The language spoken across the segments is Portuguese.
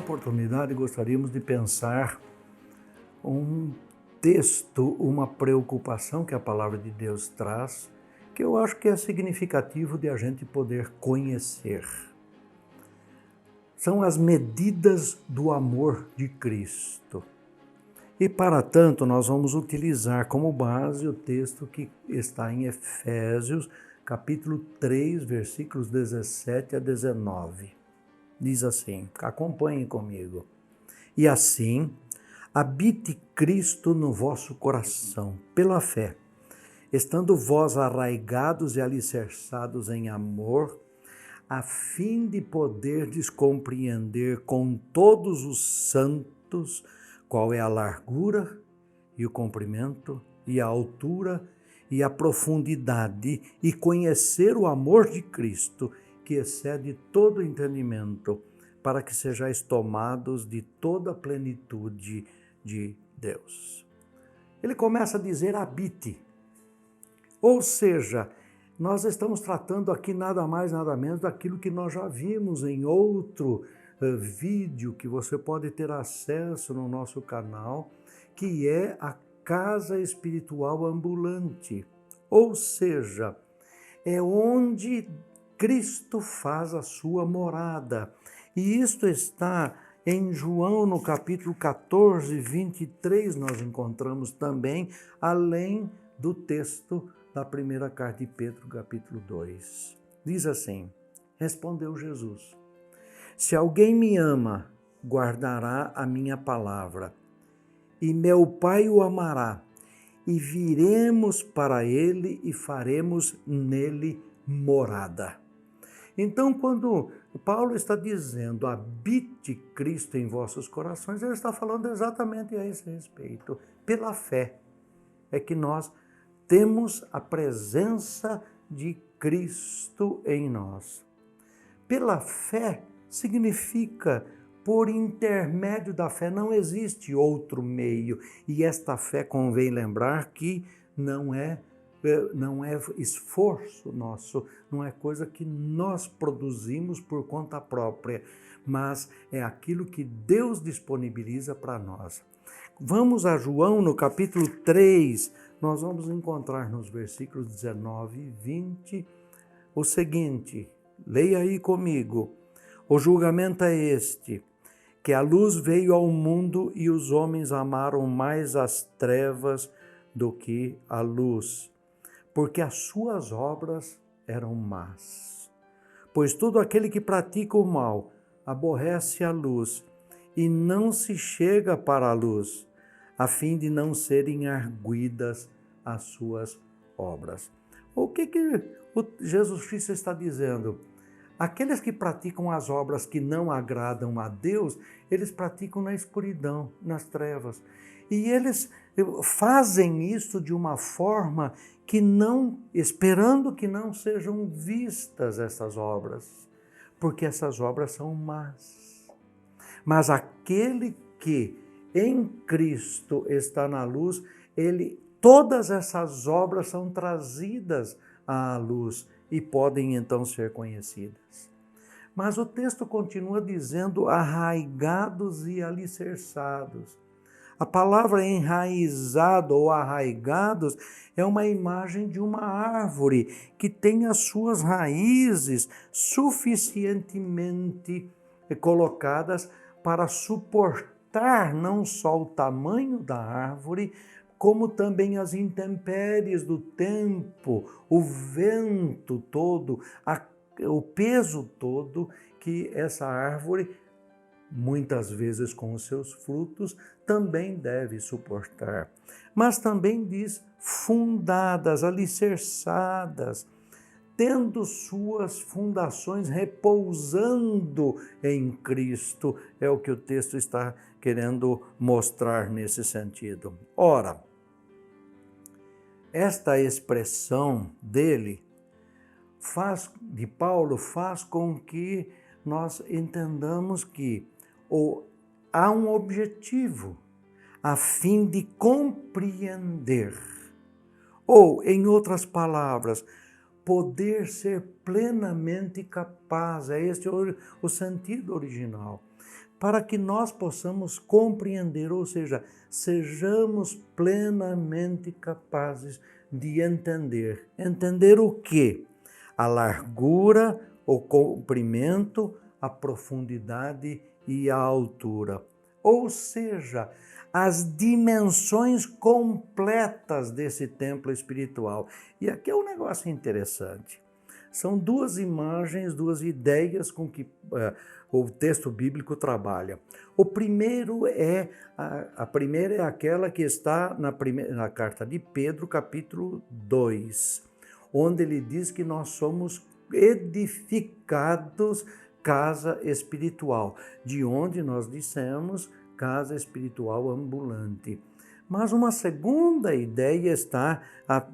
oportunidade, gostaríamos de pensar um texto, uma preocupação que a palavra de Deus traz, que eu acho que é significativo de a gente poder conhecer. São as medidas do amor de Cristo. E para tanto, nós vamos utilizar como base o texto que está em Efésios, capítulo 3, versículos 17 a 19. Diz assim, acompanhe comigo. E assim, habite Cristo no vosso coração, pela fé, estando vós arraigados e alicerçados em amor, a fim de poderdes compreender com todos os santos qual é a largura e o comprimento e a altura e a profundidade, e conhecer o amor de Cristo, que excede todo entendimento, para que sejais tomados de toda a plenitude de Deus. Ele começa a dizer habite, ou seja, nós estamos tratando aqui nada mais, nada menos daquilo que nós já vimos em outro vídeo que você pode ter acesso no nosso canal, que é a casa espiritual ambulante. Ou seja, é onde Cristo faz a sua morada. E isto está em João, no capítulo 14, 23, nós encontramos também, além do texto da primeira carta de Pedro, capítulo 2. Diz assim, respondeu Jesus, se alguém me ama, guardará a minha palavra, e meu Pai o amará, e viremos para ele e faremos nele morada. Então, quando Paulo está dizendo, habite Cristo em vossos corações, ele está falando exatamente a esse respeito. Pela fé é que nós temos a presença de Cristo em nós. Pela fé significa, por intermédio da fé, não existe outro meio. E esta fé, convém lembrar que não é esforço nosso, não é coisa que nós produzimos por conta própria, mas é aquilo que Deus disponibiliza para nós. Vamos a João, no capítulo 3, nós vamos encontrar nos versículos 19 e 20 o seguinte, leia aí comigo. O julgamento é este, que a luz veio ao mundo e os homens amaram mais as trevas do que a luz, porque as suas obras eram más. Pois todo aquele que pratica o mal aborrece a luz e não se chega para a luz, a fim de não serem arguidas as suas obras. O que Jesus Cristo está dizendo? Aqueles que praticam as obras que não agradam a Deus, eles praticam na escuridão, nas trevas. E eles fazem isso de uma forma que não, esperando que não sejam vistas essas obras, porque essas obras são más. Mas aquele que em Cristo está na luz, todas essas obras são trazidas à luz e podem então ser conhecidas. Mas o texto continua dizendo arraigados e alicerçados. A palavra enraizado ou arraigados é uma imagem de uma árvore que tem as suas raízes suficientemente colocadas para suportar não só o tamanho da árvore, como também as intempéries do tempo, o vento todo, o peso todo que essa árvore, muitas vezes com os seus frutos, também deve suportar. Mas também diz fundadas, alicerçadas, tendo suas fundações repousando em Cristo, é o que o texto está querendo mostrar nesse sentido. Ora, esta expressão dele, de Paulo, faz com que nós entendamos que há um objetivo a fim de compreender, ou, em outras palavras, poder ser plenamente capaz, é este o sentido original, para que nós possamos compreender, ou seja, sejamos plenamente capazes de entender. Entender o quê? A largura, o comprimento, a profundidade e a altura. Ou seja, as dimensões completas desse templo espiritual. E aqui é um negócio interessante. São duas imagens, duas ideias com que o texto bíblico trabalha. O primeiro a primeira é aquela que está na carta de Pedro, capítulo 2, onde ele diz que nós somos edificados casa espiritual, de onde nós dissemos casa espiritual ambulante. Mas uma segunda ideia está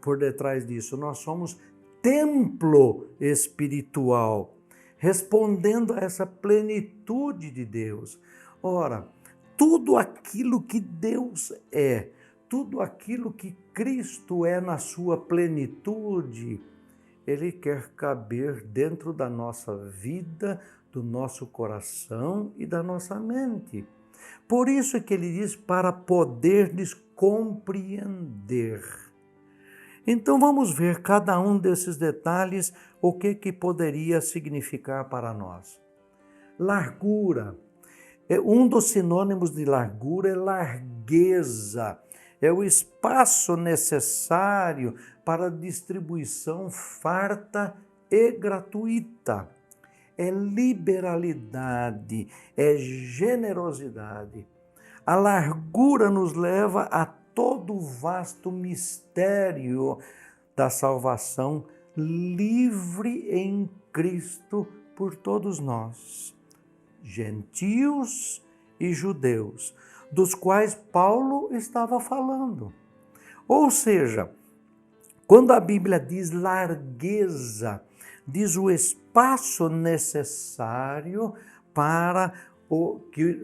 por detrás disso. Nós somos templo espiritual, respondendo a essa plenitude de Deus. Ora, tudo aquilo que Deus é, tudo aquilo que Cristo é na sua plenitude, Ele quer caber dentro da nossa vida, do nosso coração e da nossa mente. Por isso é que ele diz para poderdes compreender. Então vamos ver cada um desses detalhes, o que poderia significar para nós. Largura. Um dos sinônimos de largura é largueza. É o espaço necessário para distribuição farta e gratuita. É liberalidade, é generosidade. A largura nos leva a todo o vasto mistério da salvação livre em Cristo por todos nós, gentios e judeus, dos quais Paulo estava falando. Ou seja, quando a Bíblia diz largueza, diz o espaço necessário para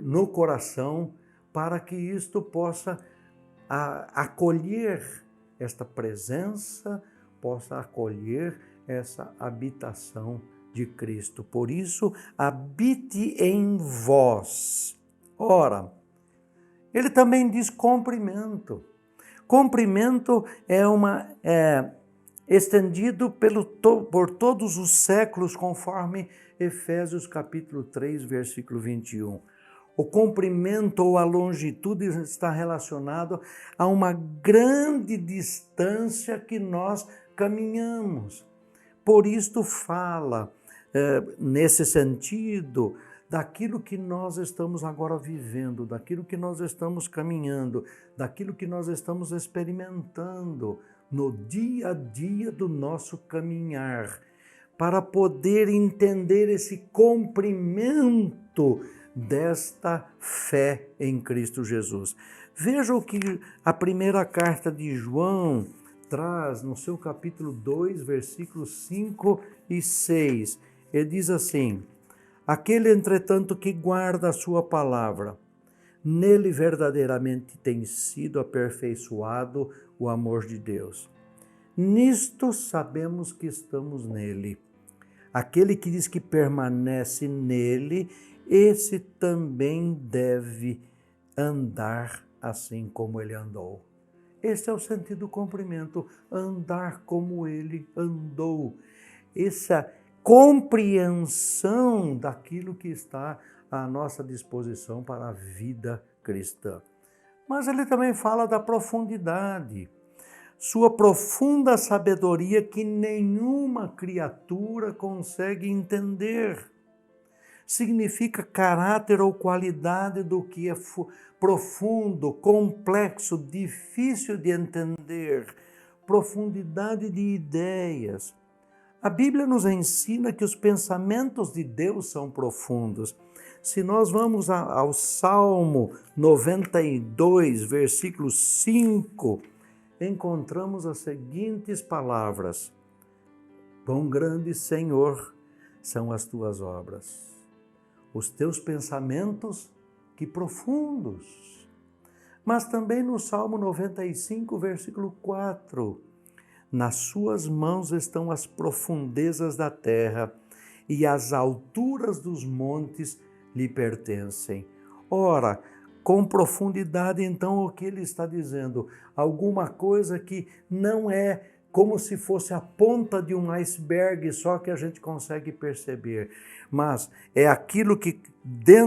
no coração, para que isto possa acolher esta presença, possa acolher essa habitação de Cristo. Por isso, habite em vós. Ora, ele também diz comprimento. Comprimento é estendido por todos os séculos, conforme Efésios capítulo 3, versículo 21. O comprimento ou a longitude está relacionado a uma grande distância que nós caminhamos. Por isto fala, nesse sentido, daquilo que nós estamos agora vivendo, daquilo que nós estamos caminhando, daquilo que nós estamos experimentando no dia a dia do nosso caminhar, para poder entender esse comprimento desta fé em Cristo Jesus. Veja o que a primeira carta de João traz no seu capítulo 2, versículos 5 e 6. Ele diz assim: aquele, entretanto, que guarda a sua palavra, nele verdadeiramente tem sido aperfeiçoado o amor de Deus. Nisto sabemos que estamos nele. Aquele que diz que permanece nele, esse também deve andar assim como ele andou. Esse é o sentido do comprimento, andar como ele andou. Essa compreensão daquilo que está à nossa disposição para a vida cristã. Mas ele também fala da profundidade, sua profunda sabedoria que nenhuma criatura consegue entender. Significa caráter ou qualidade do que é profundo, complexo, difícil de entender, profundidade de ideias. A Bíblia nos ensina que os pensamentos de Deus são profundos. Se nós vamos ao Salmo 92, versículo 5, encontramos as seguintes palavras: quão grande, Senhor, são as tuas obras, os teus pensamentos, que profundos. Mas também no Salmo 95, versículo 4, nas suas mãos estão as profundezas da terra e as alturas dos montes lhe pertencem. Ora, com profundidade, então, o que ele está dizendo? Alguma coisa que não é como se fosse a ponta de um iceberg, só que a gente consegue perceber. Mas é aquilo que,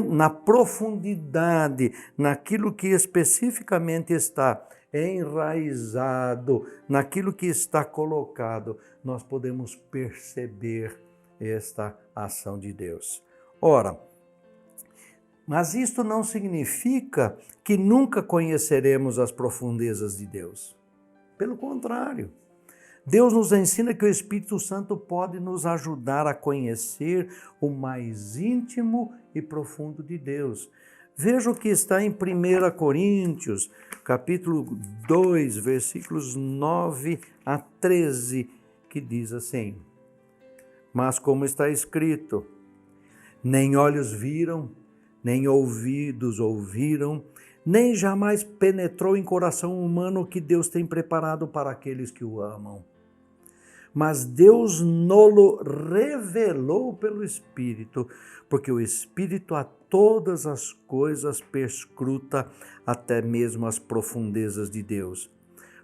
na profundidade, naquilo que especificamente está enraizado, naquilo que está colocado, nós podemos perceber esta ação de Deus. Ora, mas isto não significa que nunca conheceremos as profundezas de Deus. Pelo contrário, Deus nos ensina que o Espírito Santo pode nos ajudar a conhecer o mais íntimo e profundo de Deus. Veja o que está em 1 Coríntios, capítulo 2, versículos 9 a 13, que diz assim: Mas como está escrito, nem olhos viram, nem ouvidos ouviram, nem jamais penetrou em coração humano o que Deus tem preparado para aqueles que o amam. Mas Deus nolo revelou pelo Espírito, porque o Espírito a todas as coisas perscruta, até mesmo as profundezas de Deus.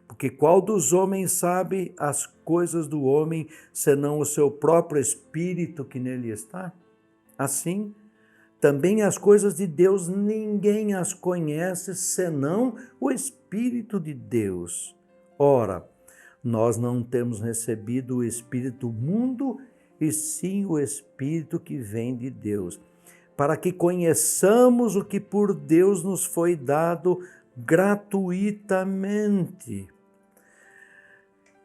Porque qual dos homens sabe as coisas do homem, senão o seu próprio Espírito que nele está? Assim, também as coisas de Deus ninguém as conhece, senão o Espírito de Deus. Ora, nós não temos recebido o Espírito do mundo, e sim o Espírito que vem de Deus, para que conheçamos o que por Deus nos foi dado gratuitamente.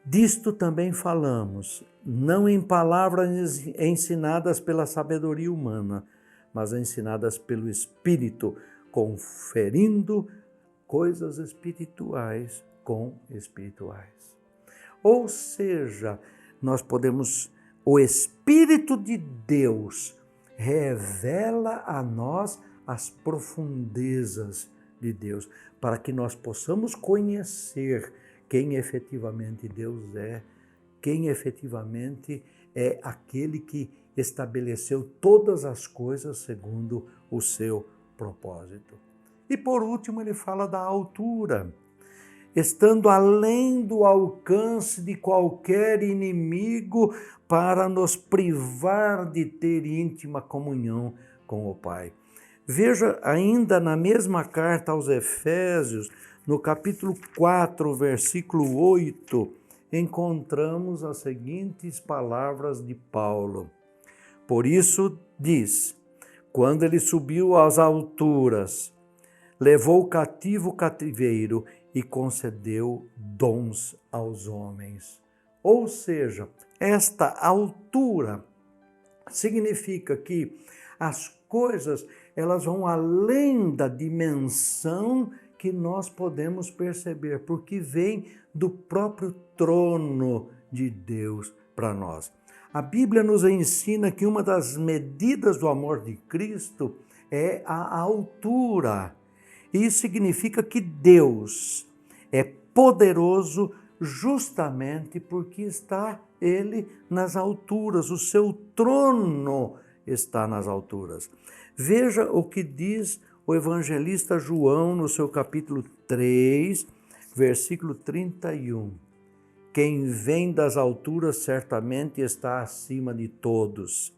Disto também falamos, não em palavras ensinadas pela sabedoria humana, mas ensinadas pelo Espírito, conferindo coisas espirituais com espirituais. Ou seja, o Espírito de Deus revela a nós as profundezas de Deus, para que nós possamos conhecer quem efetivamente Deus é, quem efetivamente é aquele que estabeleceu todas as coisas segundo o seu propósito. E por último, ele fala da altura. Estando além do alcance de qualquer inimigo, para nos privar de ter íntima comunhão com o Pai. Veja ainda na mesma carta aos Efésios, no capítulo 4, versículo 8, encontramos as seguintes palavras de Paulo. Por isso diz, quando ele subiu às alturas, levou cativo o cativeiro e concedeu dons aos homens. Ou seja, esta altura significa que as coisas elas vão além da dimensão que nós podemos perceber, porque vem do próprio trono de Deus para nós. A Bíblia nos ensina que uma das medidas do amor de Cristo é a altura. Isso significa que Deus é poderoso justamente porque está Ele nas alturas, o seu trono está nas alturas. Veja o que diz o evangelista João no seu capítulo 3, versículo 31. Quem vem das alturas certamente está acima de todos.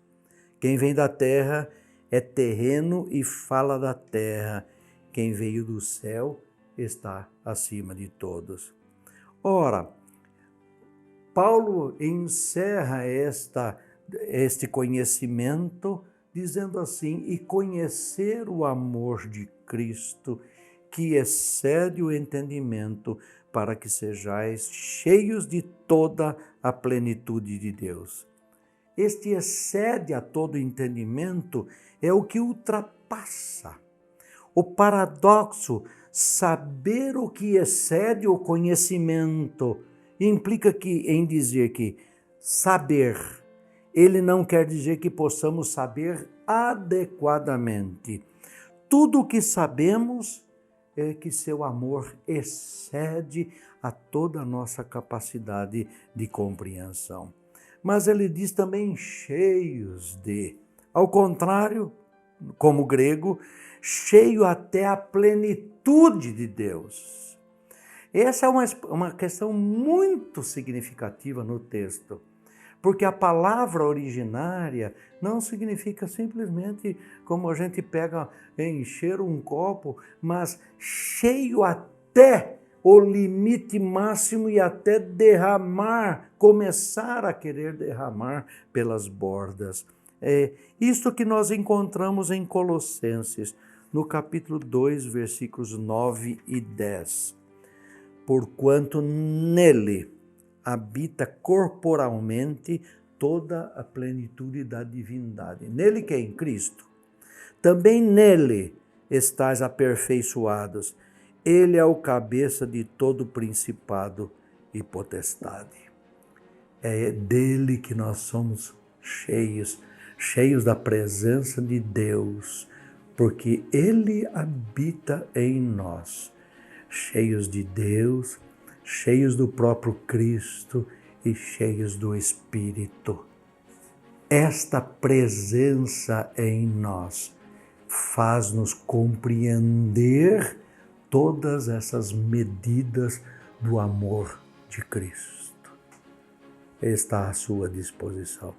Quem vem da terra é terreno e fala da terra. Quem veio do céu está acima de todos. Ora, Paulo encerra este conhecimento dizendo assim, e conhecer o amor de Cristo, que excede o entendimento, para que sejais cheios de toda a plenitude de Deus. Este excede a todo entendimento é o que ultrapassa. O paradoxo, saber o que excede o conhecimento, implica em dizer que saber, ele não quer dizer que possamos saber adequadamente. Tudo o que sabemos é que seu amor excede a toda a nossa capacidade de compreensão. Mas ele diz também cheios de. Ao contrário, como grego, cheio até a plenitude de Deus. Essa é uma questão muito significativa no texto, porque a palavra originária não significa simplesmente como a gente pega, encher um copo, mas cheio até o limite máximo e até derramar, começar a querer derramar pelas bordas. É isto que nós encontramos em Colossenses, no capítulo 2, versículos 9 e 10. Porquanto nele habita corporalmente toda a plenitude da divindade. Nele que é em Cristo. Também nele estáis aperfeiçoados. Ele é o cabeça de todo principado e potestade. É dele que nós somos cheios, cheios da presença de Deus, porque ele habita em nós, cheios de Deus, cheios do próprio Cristo e cheios do Espírito. Esta presença em nós faz-nos compreender todas essas medidas do amor de Cristo. Está à sua disposição.